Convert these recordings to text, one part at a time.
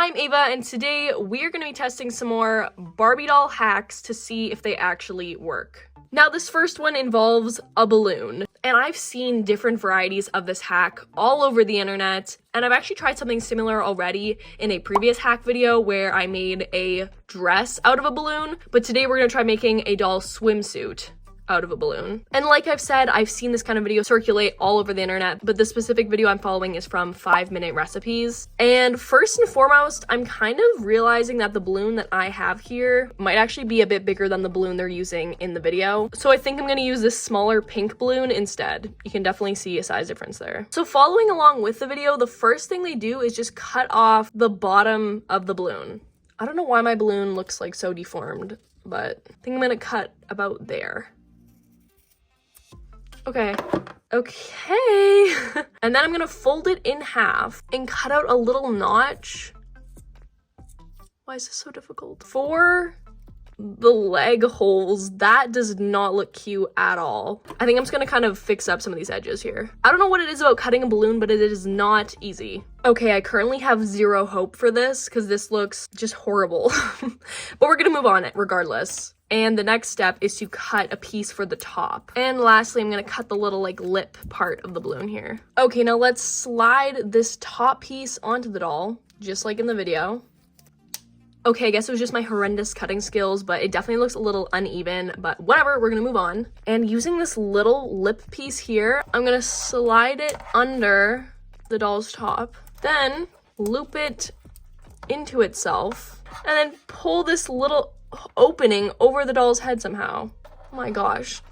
I'm Ava, and today we are going to be testing some more Barbie doll hacks to see if they actually work. Now, this first one involves a balloon, and I've seen different varieties of this hack all over the internet, and I've actually tried something similar already in a previous hack video where I made a dress out of a balloon, but today we're going to try making a doll swimsuit out of a balloon. And like I've said, I've seen this kind of video circulate all over the internet, but the specific video I'm following is from 5-minute recipes. And first and foremost, I'm kind of realizing that the balloon that I have here might actually be a bit bigger than the balloon they're using in the video. So I think I'm going to use this smaller pink balloon instead. You can definitely see a size difference there. So following along with the video, the first thing they do is just cut off the bottom of the balloon. I don't know why my balloon looks like so deformed, but I think I'm going to cut about there. Okay. And then I'm gonna fold it in half and cut out a little notch. Why is this so difficult? For the leg holes, that does not look cute at all. I think I'm just gonna kind of fix up some of these edges here. I don't know what it is about cutting a balloon, but it is not easy. Okay, I currently have zero hope for this because this looks just horrible. But we're gonna move on it regardless. And the next step is to cut a piece for the top. And lastly, I'm gonna cut the little like lip part of the balloon here. Okay, now let's slide this top piece onto the doll, just like in the video. Okay, I guess it was just my horrendous cutting skills, but it definitely looks a little uneven, but whatever, we're gonna move on. And using this little lip piece here, I'm gonna slide it under the doll's top, then loop it into itself, and then pull this little opening over the doll's head somehow. Oh my gosh.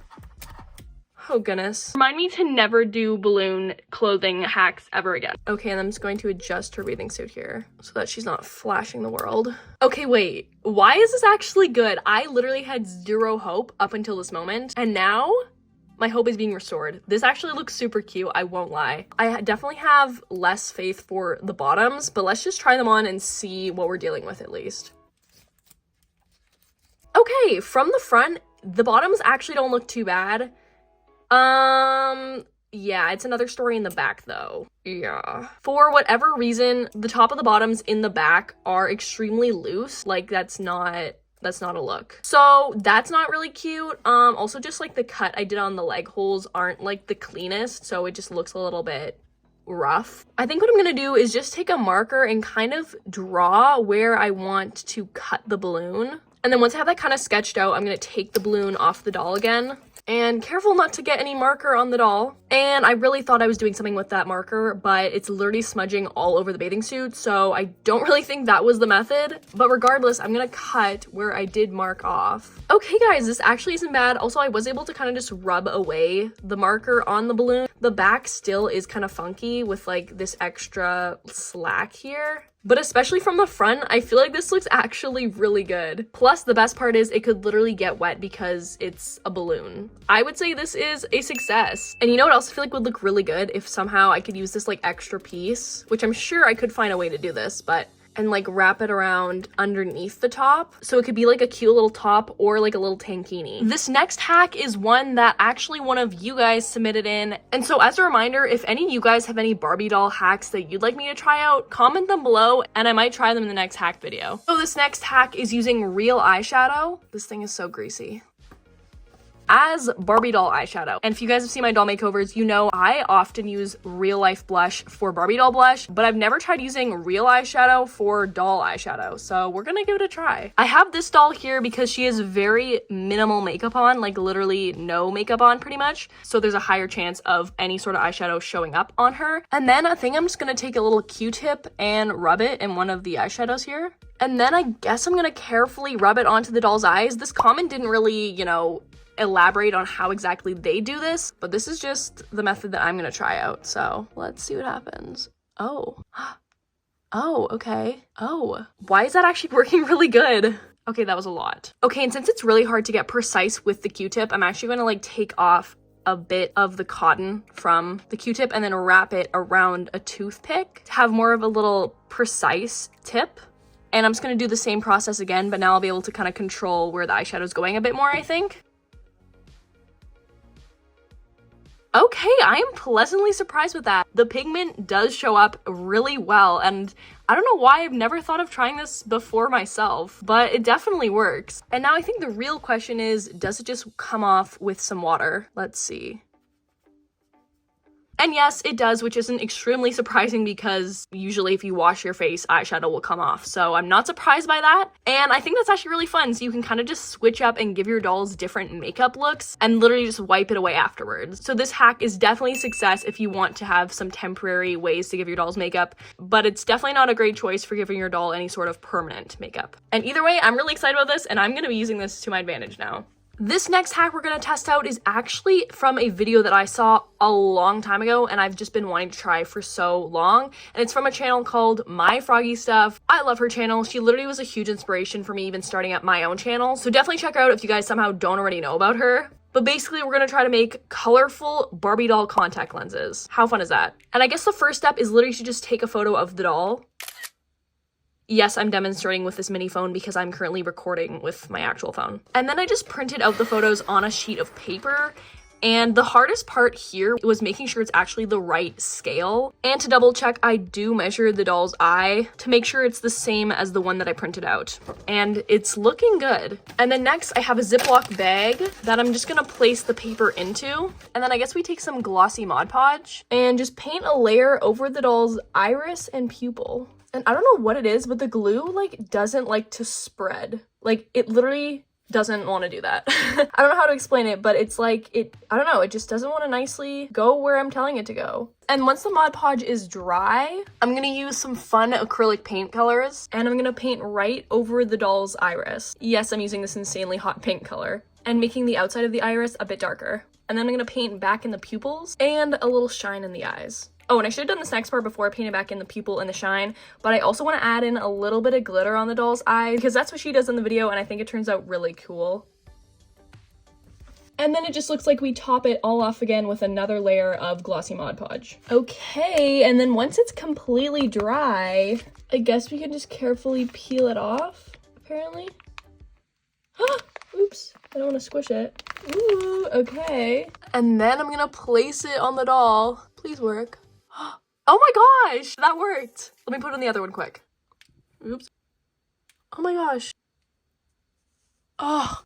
Oh goodness. Remind me to never do balloon clothing hacks ever again. Okay, and I'm just going to adjust her bathing suit here so that she's not flashing the world. Okay, wait. Why is this actually good? I literally had zero hope up until this moment, and now my hope is being restored. This actually looks super cute, I won't lie. I definitely have less faith for the bottoms, but let's just try them on and see what we're dealing with at least. Okay, from the front, the bottoms actually don't look too bad. Yeah, it's another story in the back though. Yeah. For whatever reason, the top of the bottoms in the back are extremely loose. Like that's not a look. So that's not really cute. Also just like the cut I did on the leg holes aren't like the cleanest, so it just looks a little bit rough. I think what I'm gonna do is just take a marker and kind of draw where I want to cut the balloon. And then once I have that kind of sketched out, I'm gonna take the balloon off the doll again. And careful not to get any marker on the doll. And I really thought I was doing something with that marker, but it's literally smudging all over the bathing suit, so I don't really think that was the method. But regardless, I'm gonna cut where I did mark off. Okay guys, this actually isn't bad. Also, I was able to kind of just rub away the marker on the balloon. The back still is kind of funky with like this extra slack here. But especially from the front, I feel like this looks actually really good. Plus, the best part is it could literally get wet because it's a balloon. I would say this is a success. And you know what else I feel like would look really good if somehow I could use this like extra piece, which I'm sure I could find a way to do this, and like wrap it around underneath the top. So it could be like a cute little top or like a little tankini. This next hack is one that actually one of you guys submitted in. And so as a reminder, if any of you guys have any Barbie doll hacks that you'd like me to try out, comment them below and I might try them in the next hack video. So this next hack is using real eyeshadow. This thing is so greasy. As Barbie doll eyeshadow. And if you guys have seen my doll makeovers, you know I often use real life blush for Barbie doll blush, but I've never tried using real eyeshadow for doll eyeshadow, so we're gonna give it a try. I have this doll here because she has very minimal makeup on, like literally no makeup on pretty much, so there's a higher chance of any sort of eyeshadow showing up on her. And then I think I'm just gonna take a little Q-tip and rub it in one of the eyeshadows here. And then I guess I'm gonna carefully rub it onto the doll's eyes. This comment didn't really, you know, elaborate on how exactly they do this, but this is just the method that I'm gonna try out, so let's see what happens. Oh okay. Oh, why is that actually working really good? Okay, that was a lot. Okay, and since it's really hard to get precise with the Q-tip, I'm actually gonna like take off a bit of the cotton from the Q-tip and then wrap it around a toothpick to have more of a little precise tip. And I'm just gonna do the same process again, but now I'll be able to kind of control where the eyeshadow is going a bit more, I think. Okay, I am pleasantly surprised with that. The pigment does show up really well, and I don't know why I've never thought of trying this before myself, but it definitely works. And now I think the real question is, does it just come off with some water? Let's see. And yes, it does, which isn't extremely surprising because usually if you wash your face, eyeshadow will come off. So I'm not surprised by that. And I think that's actually really fun. So you can kind of just switch up and give your dolls different makeup looks and literally just wipe it away afterwards. So this hack is definitely a success if you want to have some temporary ways to give your dolls makeup, but it's definitely not a great choice for giving your doll any sort of permanent makeup. And either way, I'm really excited about this and I'm going to be using this to my advantage now. This next hack we're going to test out is actually from a video that I saw a long time ago and I've just been wanting to try for so long. And it's from a channel called My Froggy Stuff. I love her channel. She literally was a huge inspiration for me even starting up my own channel. So definitely check her out if you guys somehow don't already know about her. But basically, we're going to try to make colorful Barbie doll contact lenses. How fun is that? And I guess the first step is literally to just take a photo of the doll. Yes, I'm demonstrating with this mini phone because I'm currently recording with my actual phone. And then I just printed out the photos on a sheet of paper. And the hardest part here was making sure it's actually the right scale. And to double check, I do measure the doll's eye to make sure it's the same as the one that I printed out. And it's looking good. And then next I have a Ziploc bag that I'm just gonna place the paper into. And then I guess we take some glossy Mod Podge and just paint a layer over the doll's iris and pupil. And I don't know what it is, but the glue like doesn't like to spread. Like it literally doesn't want to do that. I don't know how to explain it, but it's like I don't know, it just doesn't want to nicely go where I'm telling it to go. And once the Mod Podge is dry, I'm gonna use some fun acrylic paint colors and I'm gonna paint right over the doll's iris. Yes, I'm using this insanely hot pink color and making the outside of the iris a bit darker. And then I'm gonna paint back in the pupils and a little shine in the eyes. Oh, and I should have done this next part before I painted back in the pupil and the shine, but I also want to add in a little bit of glitter on the doll's eye because that's what she does in the video and I think it turns out really cool. And then it just looks like we top it all off again with another layer of glossy Mod Podge. Okay, and then once it's completely dry, I guess we can just carefully peel it off, apparently. Oops, I don't want to squish it. Ooh, okay. And then I'm gonna place it on the doll. Please work. Oh my gosh, that worked. Let me put on the other one quick. Oops. Oh my gosh. Oh.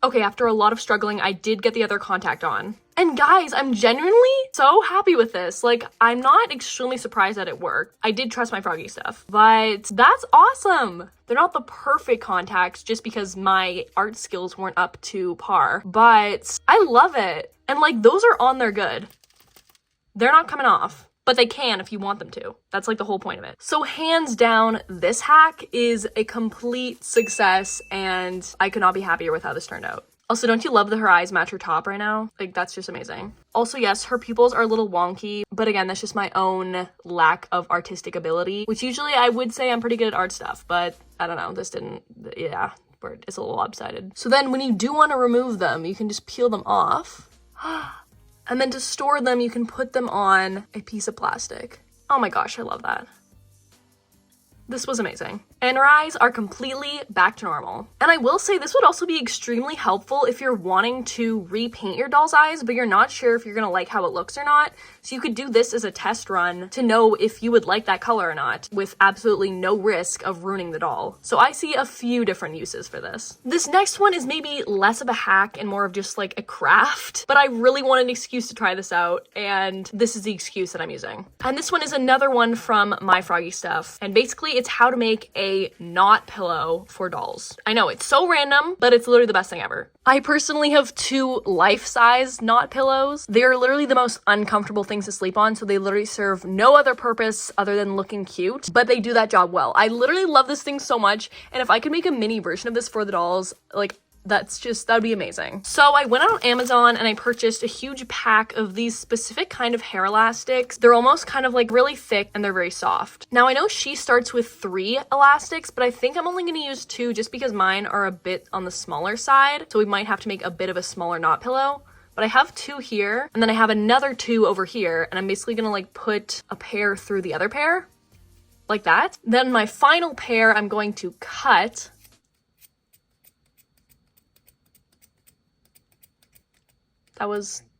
Okay, after a lot of struggling, I did get the other contact on. And guys, I'm genuinely so happy with this. Like, I'm not extremely surprised that it worked. I did trust my Froggy Stuff, but that's awesome. They're not the perfect contacts just because my art skills weren't up to par, but I love it. And like, those are on there good. They're not coming off, but they can if you want them to. That's like the whole point of it. So hands down, this hack is a complete success and I could not be happier with how this turned out. Also, don't you love that her eyes match her top right now? Like, that's just amazing. Also, yes, her pupils are a little wonky, but again, that's just my own lack of artistic ability, which usually I would say I'm pretty good at art stuff, but I don't know, this didn't, yeah, it's a little lopsided. So then when you do want to remove them, you can just peel them off. And then to store them, you can put them on a piece of plastic. Oh my gosh, I love that. This was amazing. And her eyes are completely back to normal. And I will say this would also be extremely helpful if you're wanting to repaint your doll's eyes, but you're not sure if you're gonna like how it looks or not. So you could do this as a test run to know if you would like that color or not, with absolutely no risk of ruining the doll. So I see a few different uses for this. This next one is maybe less of a hack and more of just like a craft, but I really want an excuse to try this out, and this is the excuse that I'm using. And this one is another one from My Froggy Stuff, and basically it's how to make a knot pillow for dolls. I know it's so random, but it's literally the best thing ever. I personally have 2 life-size knot pillows. They are literally the most uncomfortable things to sleep on, so they literally serve no other purpose other than looking cute, but they do that job well. I literally love this thing so much, and if I could make a mini version of this for the dolls, like, that'd be amazing. So I went out on Amazon and I purchased a huge pack of these specific kind of hair elastics. They're almost kind of like really thick and they're very soft. Now I know she starts with 3 elastics, but I think I'm only gonna use 2 just because mine are a bit on the smaller side. So we might have to make a bit of a smaller knot pillow. But I have 2 here and then I have another 2 over here, and I'm basically gonna like put a pair through the other pair like that. Then my final pair I'm going to cut.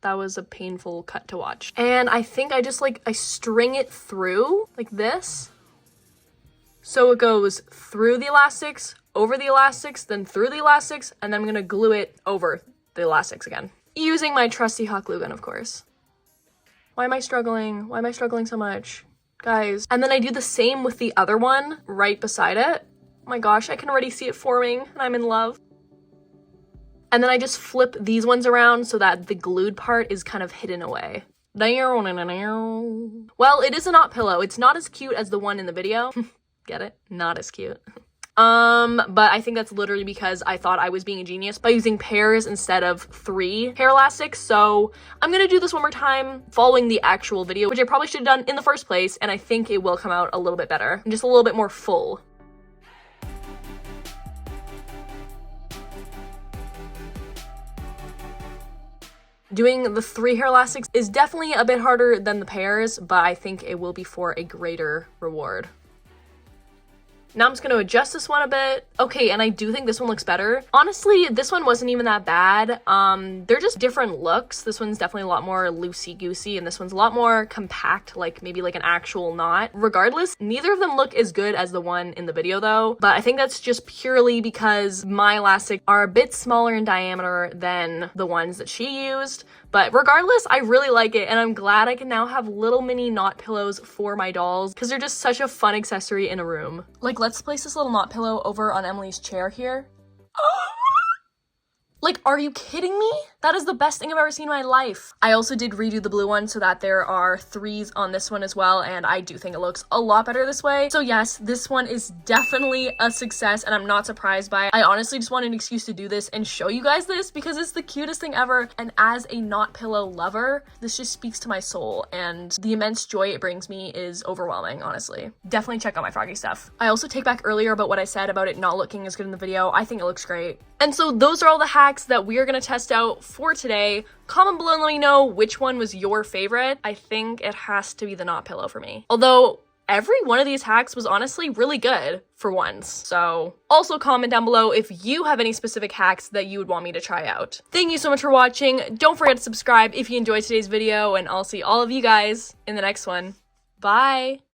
That was a painful cut to watch. And I think I just like, I string it through like this. So it goes through the elastics, over the elastics, then through the elastics, and then I'm gonna glue it over the elastics again. Using my trusty hot glue gun, of course. Why am I struggling? Why am I struggling so much? Guys. And then I do the same with the other one right beside it. Oh my gosh, I can already see it forming and I'm in love. And then I just flip these ones around so that the glued part is kind of hidden away. Well, it is a knot pillow. It's not as cute as the one in the video. Get it? Not as cute. But I think that's literally because I thought I was being a genius by using pairs instead of 3 hair elastics. So I'm gonna do this one more time following the actual video, which I probably should have done in the first place. And I think it will come out a little bit better and just a little bit more full. Doing the 3 hair elastics is definitely a bit harder than the pairs, but I think it will be for a greater reward. Now I'm just going to adjust this one a bit. Okay, and I do think this one looks better. Honestly, this one wasn't even that bad. They're just different looks. This one's definitely a lot more loosey-goosey, and this one's a lot more compact, like maybe like an actual knot. Regardless, neither of them look as good as the one in the video though, but I think that's just purely because my elastics are a bit smaller in diameter than the ones that she used. But regardless, I really like it, and I'm glad I can now have little mini knot pillows for my dolls because they're just such a fun accessory in a room. Like, let's place this little knot pillow over on Emily's chair here. Like, are you kidding me? That is the best thing I've ever seen in my life. I also did redo the blue one so that there are 3s on this one as well, and I do think it looks a lot better this way. So yes, this one is definitely a success, and I'm not surprised by it. I honestly just wanted an excuse to do this and show you guys this because it's the cutest thing ever, and as a knot pillow lover, this just speaks to my soul, and the immense joy it brings me is overwhelming, honestly. Definitely check out my Froggy stuff. I also take back earlier about what I said about it not looking as good in the video. I think it looks great. And so those are all the hacks that we are going to test out for today. Comment below and let me know which one was your favorite. I think it has to be the knot pillow for me. Although every one of these hacks was honestly really good for once. So also comment down below if you have any specific hacks that you would want me to try out. Thank you so much for watching. Don't forget to subscribe if you enjoyed today's video, and I'll see all of you guys in the next one. Bye.